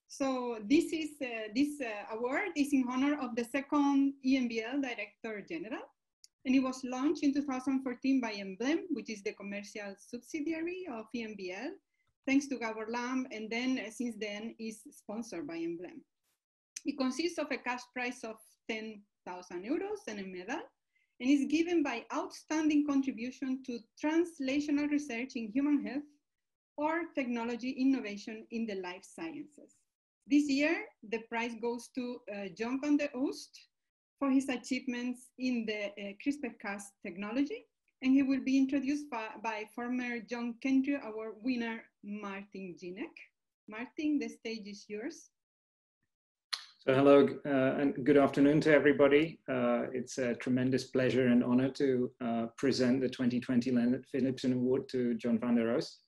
So this award is in honor of the second EMBL Director General, and it was launched in 2014 by EMBL, which is the commercial subsidiary of EMBL, thanks to Gebauer Lamb, and then since then is sponsored by EMBL. It consists of a cash prize of 10,000 euros and a medal, and is given by outstanding contribution to translational research in human health or technology innovation in the life sciences. This year, the prize goes to John van der Oost for his achievements in the CRISPR-Cas technology, and he will be introduced by former John Kendrick Award winner, Martin Jinek. Martin, the stage is yours. So hello and good afternoon to everybody. It's a tremendous pleasure and honor to present the 2020 Lennart Philipson Award to John van der Oost,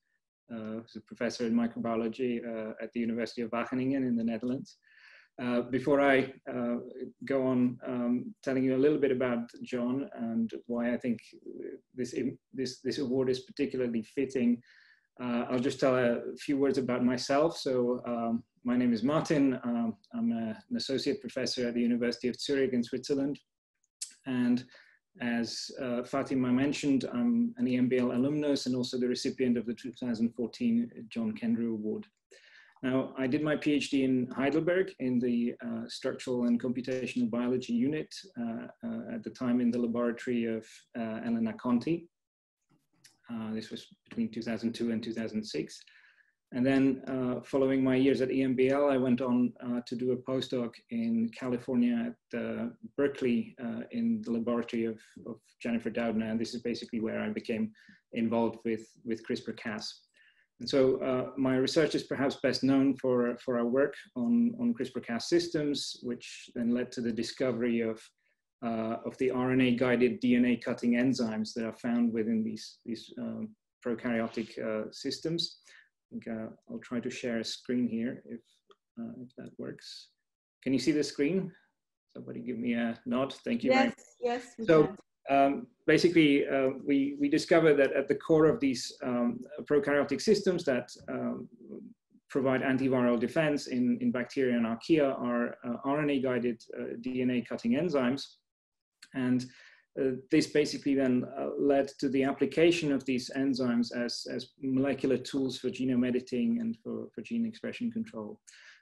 who's a professor in microbiology at the University of Wageningen in the Netherlands. Before I go on telling you a little bit about John and why I think this award is particularly fitting, I'll just tell a few words about myself. So my name is Martin. I'm an associate professor at the University of Zurich in Switzerland. And as Fátima mentioned, I'm an EMBL alumnus and also the recipient of the 2014 John Kendrick Award. Now, I did my PhD in Heidelberg in the structural and computational biology unit, at the time in the laboratory of Elena Conti. This was between 2002 and 2006. And then following my years at EMBL, I went on to do a postdoc in California at Berkeley in the laboratory of Jennifer Doudna. And this is basically where I became involved with CRISPR-Cas. And so my research is perhaps best known for our work on CRISPR-Cas systems, which then led to the discovery of the RNA-guided DNA cutting enzymes that are found within these prokaryotic systems. I think I'll try to share a screen here if that works. Can you see the screen? Somebody give me a nod. Thank you. Yes, yes. So basically, we discovered that at the core of these prokaryotic systems that provide antiviral defense in bacteria and archaea are RNA-guided DNA cutting enzymes. And this basically then led to the application of these enzymes as molecular tools for genome editing and for gene expression control.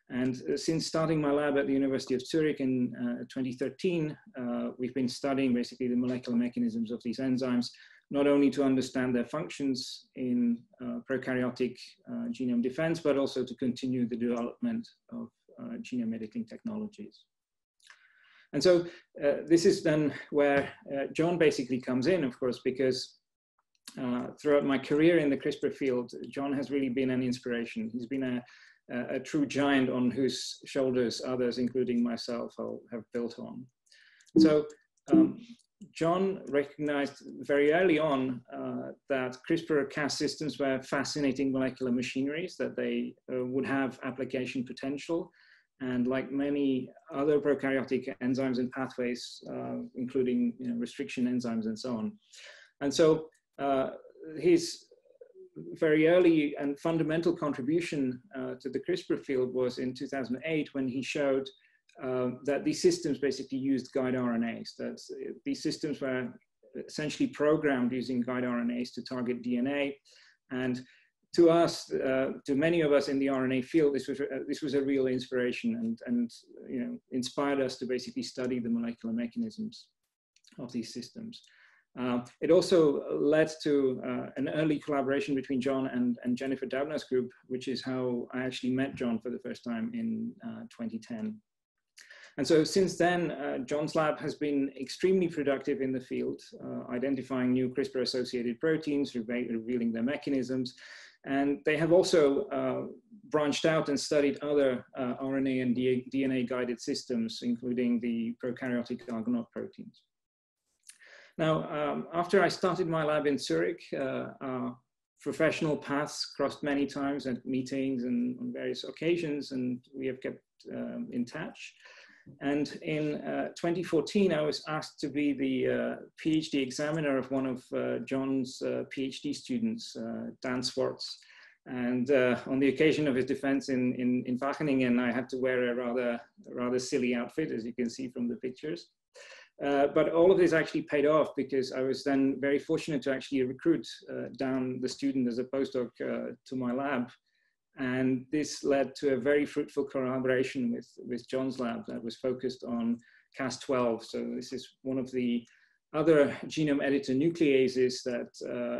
And since starting my lab at the University of Zurich in 2013, we've been studying basically the molecular mechanisms of these enzymes, not only to understand their functions in prokaryotic genome defense, but also to continue the development of genome editing technologies. And so this is then where John basically comes in, of course, because throughout my career in the CRISPR field, John has really been an inspiration. He's been a true giant on whose shoulders others, including myself, have built on. So John recognized very early on that CRISPR-Cas systems were fascinating molecular machineries, that they would have application potential. And like many other prokaryotic enzymes and pathways, including restriction enzymes and so on. And so his very early and fundamental contribution to the CRISPR field was in 2008 when he showed that these systems basically used guide RNAs. That these systems were essentially programmed using guide RNAs to target DNA. And to us, to many of us in the RNA field, this was a real inspiration and inspired us to basically study the molecular mechanisms of these systems. It also led to an early collaboration between John and Jennifer Doudna's group, which is how I actually met John for the first time in 2010. And so since then, John's lab has been extremely productive in the field, identifying new CRISPR-associated proteins, revealing their mechanisms. And they have also branched out and studied other RNA and DNA-guided systems, including the prokaryotic Argonaute proteins. Now, after I started my lab in Zurich, our professional paths crossed many times at meetings and on various occasions, and we have kept in touch. And in 2014, I was asked to be the PhD examiner of one of John's PhD students, Dan Swartz. And on the occasion of his defense in Wageningen, I had to wear a rather silly outfit, as you can see from the pictures. But all of this actually paid off, because I was then very fortunate to actually recruit down the student as a postdoc to my lab. And this led to a very fruitful collaboration with John's lab that was focused on Cas12. So this is one of the other genome editor nucleases that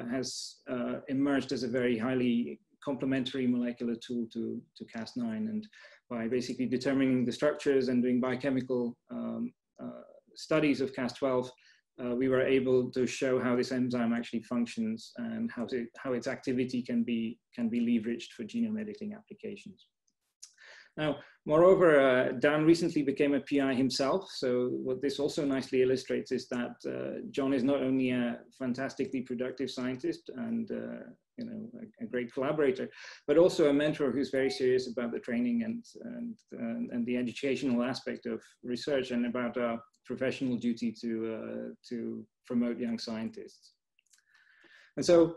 has emerged as a very highly complementary molecular tool to Cas9. And by basically determining the structures and doing biochemical studies of Cas12, we were able to show how this enzyme actually functions and how its activity can be leveraged for genome editing applications. Now, moreover, Dan recently became a PI himself. So what this also nicely illustrates is that John is not only a fantastically productive scientist and a great collaborator, but also a mentor who's very serious about the training and the educational aspect of research and about our professional duty to promote young scientists. And so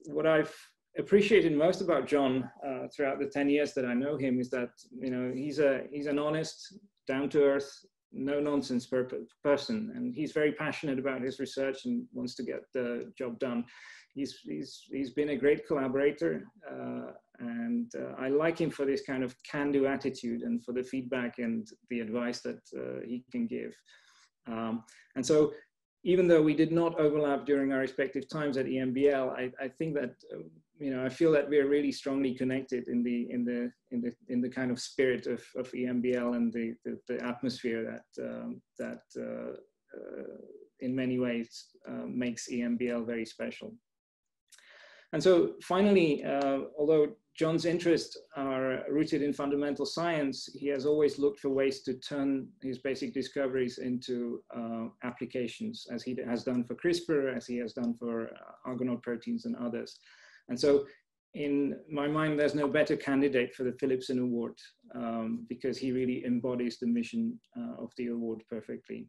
what I've appreciated most about John throughout the 10 years that I know him is that he's an honest, down-to-earth, no-nonsense person, and he's very passionate about his research and wants to get the job done. He's been a great collaborator, and I like him for this kind of can-do attitude and for the feedback and the advice that he can give. And so, even though we did not overlap during our respective times at EMBL, I think that I feel that we are really strongly connected in the kind of spirit of EMBL and the atmosphere that in many ways makes EMBL very special. And so finally, although John's interests are rooted in fundamental science, he has always looked for ways to turn his basic discoveries into applications, as he has done for CRISPR, as he has done for Argonaute proteins and others. And so in my mind, there's no better candidate for the Philipson Award, because he really embodies the mission of the award perfectly.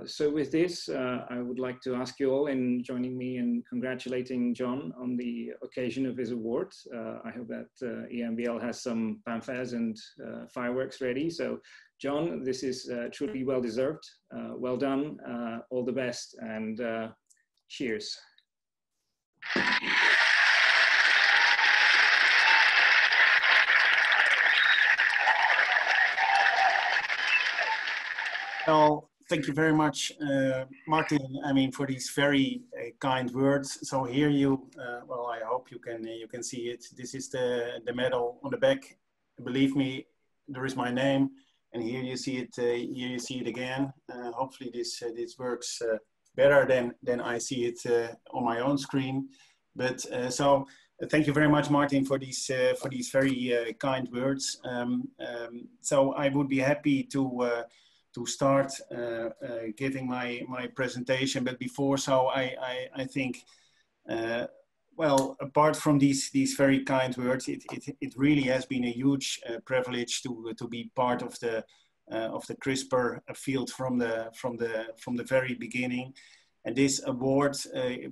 So with this, I would like to ask you all in joining me in congratulating John on the occasion of his award. I hope that EMBL has some fanfares and fireworks ready. So John, this is truly well-deserved. Well done, all the best, and cheers. Well, thank you very much, Martin. I mean, for these very kind words. So here you, well, I hope you can see it. This is the medal on the back. Believe me, there is my name, and here you see it. Here you see it again. Hopefully, this works better than I see it on my own screen. But so. Thank you very much, Martin, for these very kind words. So I would be happy to start giving my presentation, but before so, I think, well, apart from these very kind words, it really has been a huge privilege to be part of the CRISPR field from the very beginning. And this award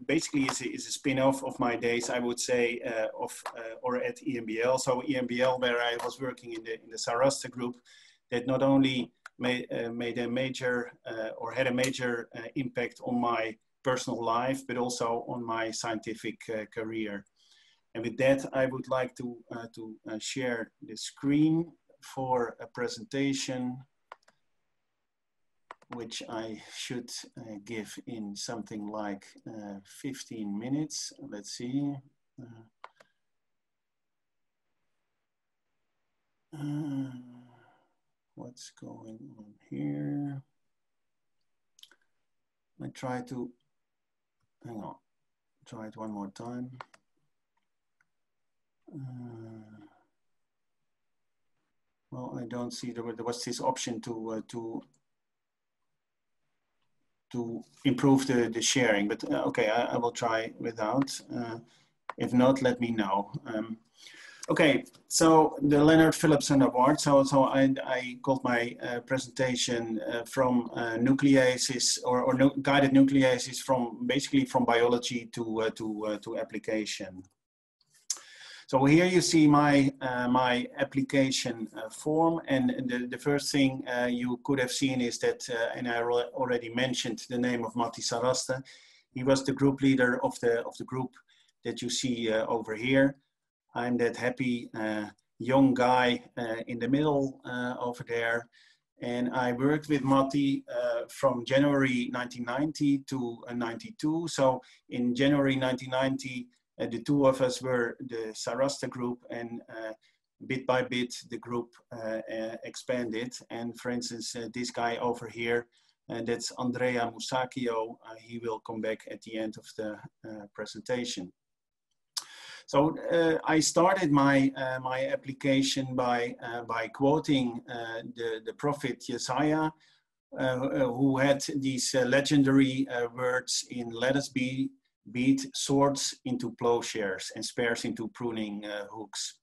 basically is a spin-off of my days, I would say, or at EMBL. So EMBL, where I was working in the Saraste Group, that not only made a major or had a major impact on my personal life, but also on my scientific career. And with that, I would like to share the screen for a presentation, which I should give in something like 15 minutes. Let's see. What's going on here? I try to, hang on, try it one more time. Well, I don't see, there was this option to improve the sharing, but okay, I will try without. If not, let me know. Okay, so the Lennart Philipson Award. So I called my presentation from nucleases or guided nucleases from basically from biology to application. So here you see my, my application form, and the first thing you could have seen is that, and I already mentioned the name of Matti Saraste. He was the group leader of the group that you see over here. I'm that happy young guy in the middle over there. And I worked with Matti from January 1990 to 92. So in January 1990, the two of us were the Saraste Group, and bit by bit the group expanded. And for instance, this guy over here, that's Andrea Musacchio. He will come back at the end of the presentation. So I started my my application by quoting the prophet Jesaja, who had these legendary words in "Let us beat swords into plowshares and spears into pruning hooks."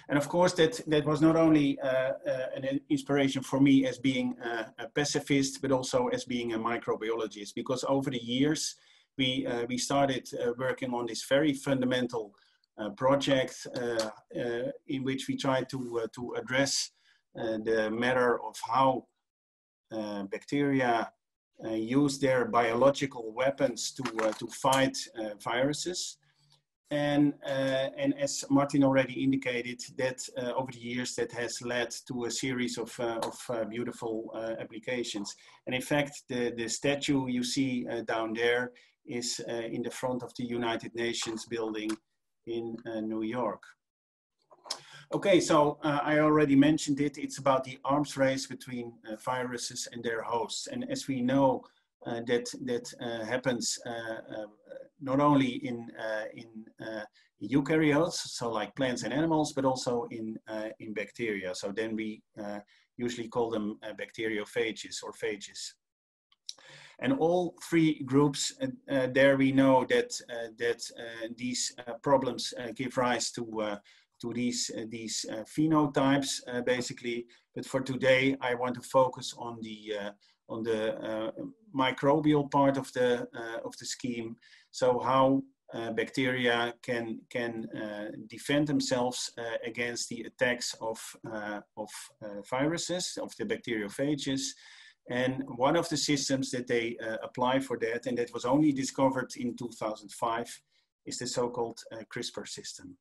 And of course, that was not only an inspiration for me as being a pacifist, but also as being a microbiologist, because over the years, we started working on this very fundamental project in which we tried to address the matter of how bacteria use their biological weapons to fight viruses. And as Martin already indicated, that over the years that has led to a series of beautiful applications. And in fact, the statue you see down there is in the front of the United Nations building in New York. Okay, so I already mentioned it. It's about the arms race between viruses and their hosts. And as we know, that happens not only in eukaryotes, so like plants and animals, but also in bacteria. So then we usually call them bacteriophages or phages. And all three groups, there we know that these problems give rise to these phenotypes, basically. But for today, I want to focus on the microbial part of the scheme. So how bacteria can defend themselves against the attacks of viruses, of the bacteriophages. And one of the systems that they apply for that, and that was only discovered in 2005, is the so-called CRISPR system.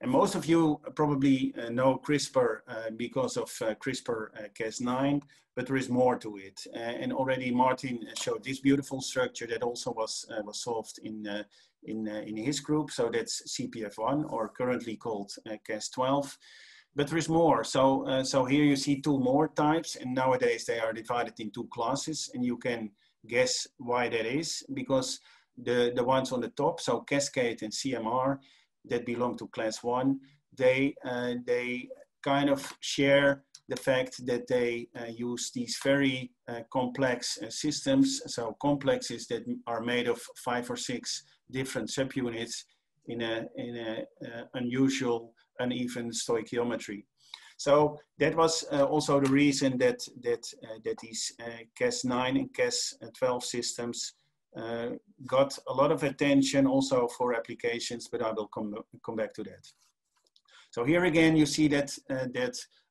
And most of you probably know CRISPR because of CRISPR-Cas9, but there is more to it. And already Martin showed this beautiful structure that also was solved in his group. So that's CPF1, or currently called Cas12. But there is more. So here you see two more types, and nowadays they are divided in two classes, and you can guess why that is, because the ones on the top, so Cascade and CMR, that belong to class 1, they kind of share the fact that they use these very complex systems. So complexes that are made of 5 or 6 different subunits in a unusual, uneven stoichiometry. So that was also the reason that these Cas9 and Cas12 systems got a lot of attention also for applications, but I will come back to that. So here again, you see that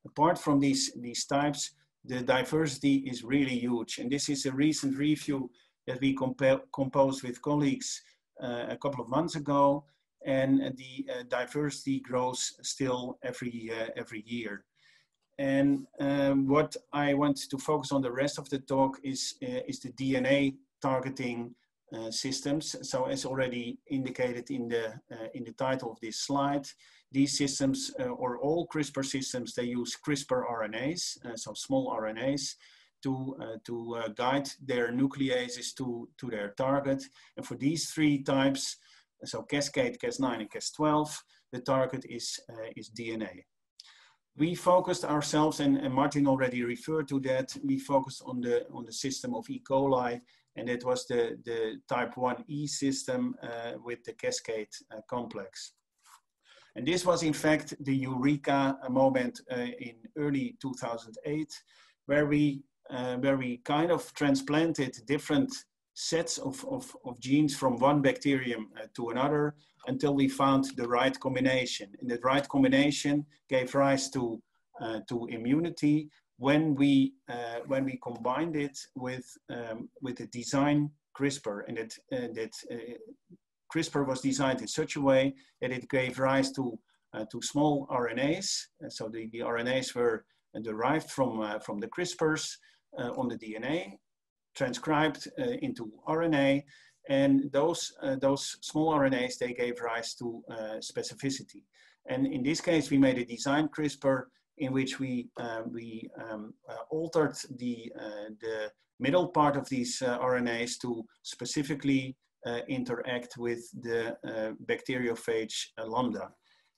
apart from these types, the diversity is really huge. And this is a recent review that we composed with colleagues a couple of months ago. And the diversity grows still every year. And what I want to focus on the rest of the talk is the DNA targeting systems. So as already indicated in the title of this slide, these systems, or all CRISPR systems, they use CRISPR RNAs, so small RNAs, to guide their nucleases to their target. And for these 3 types, so Cascade, Cas9, and Cas12, the target is DNA. We focused ourselves, and Martin already referred to that, we focused on the system of E. coli, and it was the type 1E system with the Cascade complex. And this was in fact the eureka moment in early 2008, where we kind of transplanted different sets of genes from one bacterium to another until we found the right combination. And the right combination gave rise to immunity when we combined it with the design CRISPR, and that CRISPR was designed in such a way that it gave rise to small RNAs. So the RNAs were derived from the CRISPRs on the DNA, transcribed into RNA, and those small RNAs, they gave rise to specificity. And in this case, we made a design CRISPR in which we altered the middle part of these RNAs to specifically interact with the bacteriophage lambda.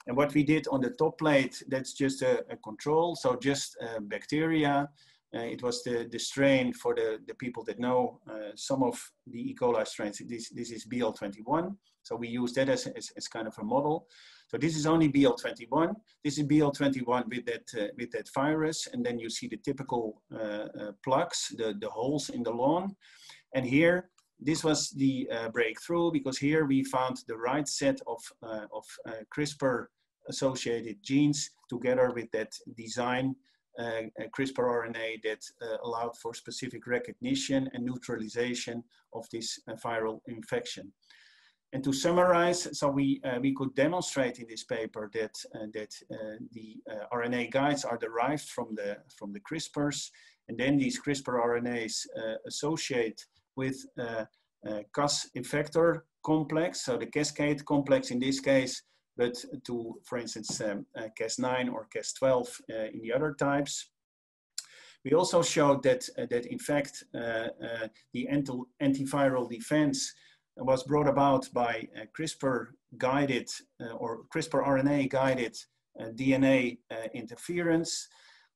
And what we did on the top plate, that's just a control, so just bacteria. It was the strain, for the people that know some of the E. coli strains. This is BL21. So we use that as kind of a model. So this is only BL21. This is BL21 with that virus. And then you see the typical plugs, the holes in the lawn. And here, this was the breakthrough, because here we found the right set of CRISPR-associated genes together with that design CRISPR RNA that allowed for specific recognition and neutralization of this viral infection. And to summarize, so we could demonstrate in this paper that the RNA guides are derived from the CRISPRs, and then these CRISPR RNAs associate with Cas effector complex, so the cascade complex in this case, but to, for instance, Cas9 or Cas12 in the other types. We also showed that in fact the antiviral defense was brought about by CRISPR-guided or CRISPR RNA-guided DNA interference.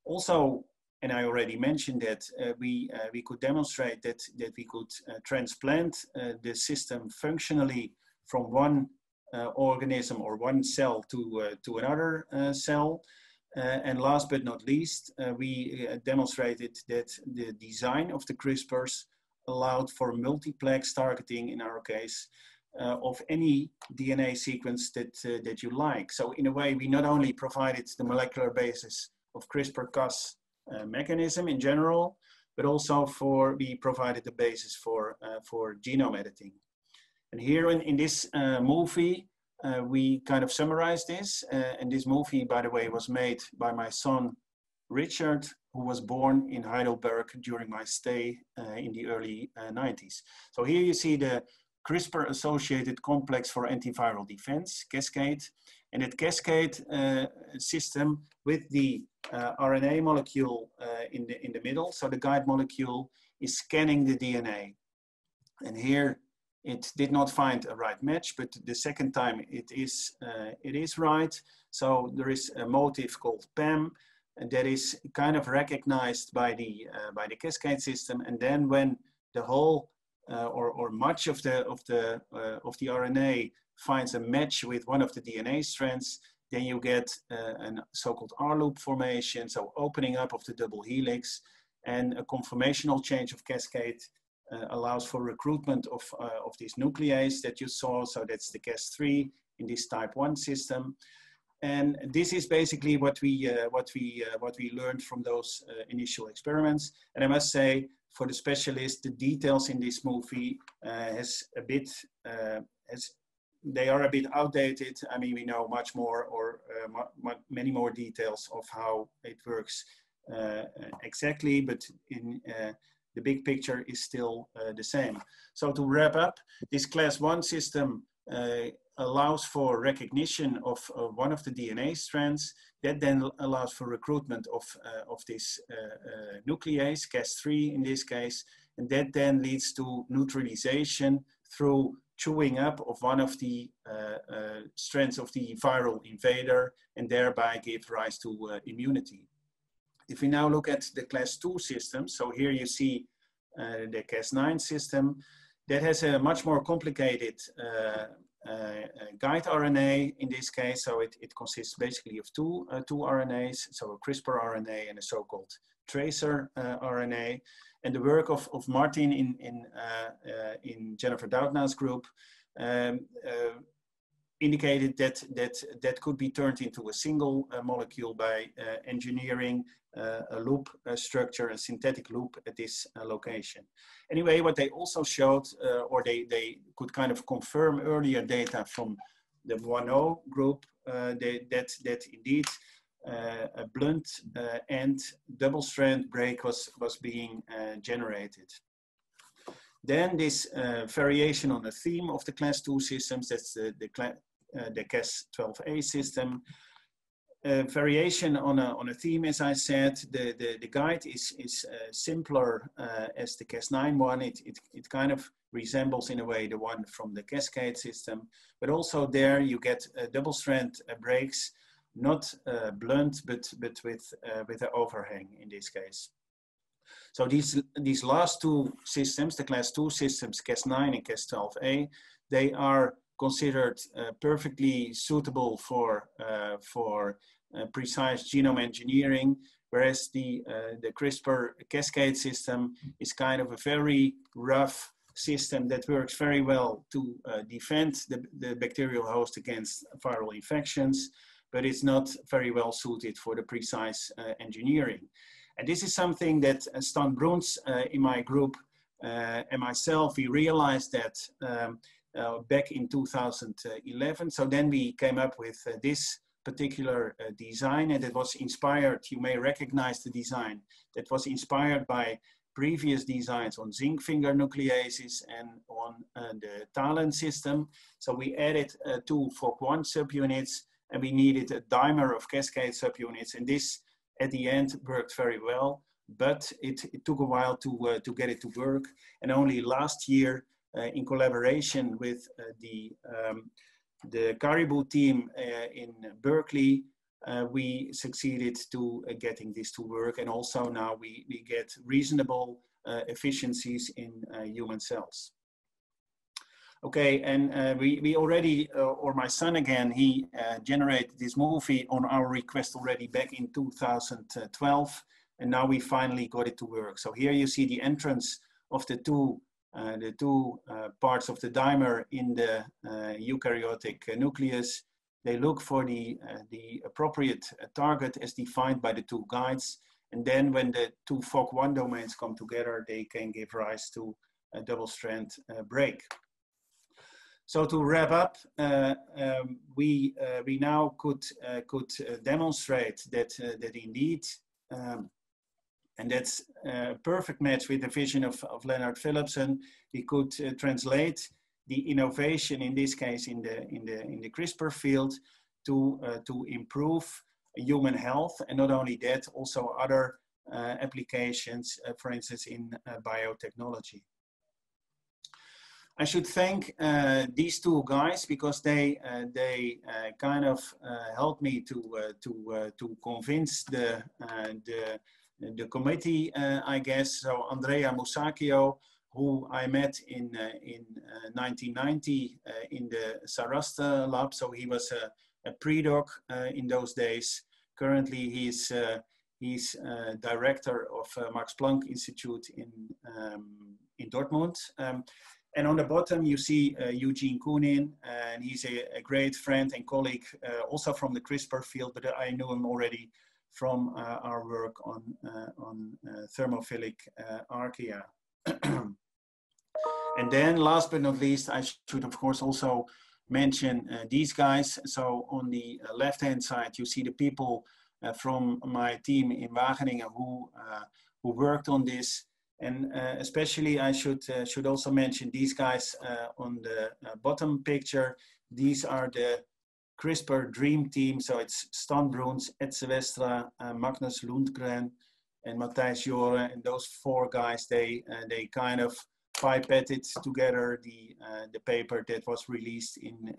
Also, and I already mentioned that we could demonstrate that we could transplant the system functionally from one organism or one cell to another cell. And last but not least, we demonstrated that the design of the CRISPRs allowed for multiplex targeting, in our case, of any DNA sequence that you like. So in a way, we not only provided the molecular basis of CRISPR-Cas mechanism in general, but also we provided the basis for genome editing. And here in this movie, we kind of summarize this. And this movie, by the way, was made by my son, Richard, who was born in Heidelberg during my stay in the early 90s. So here you see the CRISPR-associated complex for antiviral defense, cascade, and that cascade system with the RNA molecule in the middle. So the guide molecule is scanning the DNA. And here it did not find a right match, but the second time it is right. So there is a motif called PAM, and that is kind of recognized by the cascade system. And then when the whole or much of the RNA finds a match with one of the DNA strands, then you get a so-called R-loop formation, so opening up of the double helix, and a conformational change of cascade allows for recruitment of this nuclease that you saw. So that's the Cas3 in this type 1 system. And this is basically what we learned from those initial experiments. And I must say, for the specialists, the details in this movie they are a bit outdated. I mean, we know much more, or many more details of how it works exactly, but in the big picture is still the same. So to wrap up, this class 1 system allows for recognition of one of the DNA strands. That then allows for recruitment of this nuclease, Cas3 in this case, and that then leads to neutralization through chewing up of one of the strands of the viral invader, and thereby give rise to immunity. If we now look at the class 2 system, so here you see the Cas9 system, that has a much more complicated guide RNA in this case. So it consists basically of two RNAs, so a CRISPR RNA and a so-called tracer RNA. And the work of Martin in Jennifer Doudna's group indicated that could be turned into a single molecule by engineering a loop structure, a synthetic loop at this location. Anyway, what they also showed, or they could kind of confirm earlier data from the Boineau group, that indeed a blunt and double-strand break was being generated. Then this variation on the theme of the class 2 systems, that's the Cas12a system. Variation on a theme, as I said, the guide is simpler as the Cas9 one. It kind of resembles in a way the one from the Cascade system, but also there you get double-strand breaks, not blunt, but with an overhang in this case. So these last two systems, the class 2 systems, Cas9 and Cas12a, they are considered perfectly suitable for precise genome engineering, whereas the CRISPR Cascade system is kind of a very rough system that works very well to defend the bacterial host against viral infections, but it's not very well suited for the precise engineering. And this is something that Stan Bruns in my group and myself, we realized that back in 2011. So then we came up with this particular design, and it was inspired, you may recognize the design, that was inspired by previous designs on zinc finger nucleases and on the TALEN system. So we added 2 FOC1 subunits, and we needed a dimer of Cascade subunits, and this at the end worked very well, but it took a while to get it to work. And only last year, in collaboration with the Caribou team in Berkeley, we succeeded to getting this to work. And also now we get reasonable efficiencies in human cells. Okay, and we already, or my son again, he generated this movie on our request already back in 2012, and now we finally got it to work. So here you see the entrance of the two parts of the dimer in the eukaryotic nucleus. They look for the appropriate target as defined by the two guides, and then when the two FOC1 domains come together, they can give rise to a double-strand break. So to wrap up, we now could demonstrate that indeed, and that's a perfect match with the vision of Lennart Philipson. We could translate the innovation, in this case in the CRISPR field, to improve human health, and not only that, also other applications, for instance in biotechnology. I should thank these two guys because they kind of helped me to convince the committee, I guess. So Andrea Musacchio, who I met in 1990 in the Saraste lab. So he was a Predoc in those days. Currently, he's director of Max Planck Institute in Dortmund. And on the bottom, you see Eugene Koonin, and he's a great friend and colleague, also from the CRISPR field, but I knew him already from our work on thermophilic archaea. And then last but not least, I should of course also mention these guys. So on the left-hand side, you see the people from my team in Wageningen who worked on this. And especially I should also mention these guys on the bottom picture. These are the CRISPR Dream Team. So it's Stan Bruns, Ed Silvestra, Magnus Lundgren, and Matthijs Joren. And those four guys, they kind of pipetted together the paper that was released in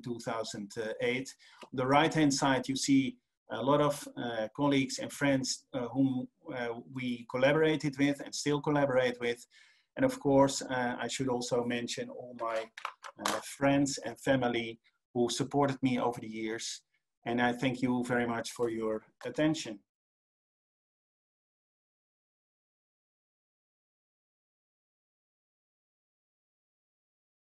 2008. On the right-hand side, you see a lot of colleagues and friends whom we collaborated with and still collaborate with. And of course, I should also mention all my friends and family who supported me over the years. And I thank you very much for your attention.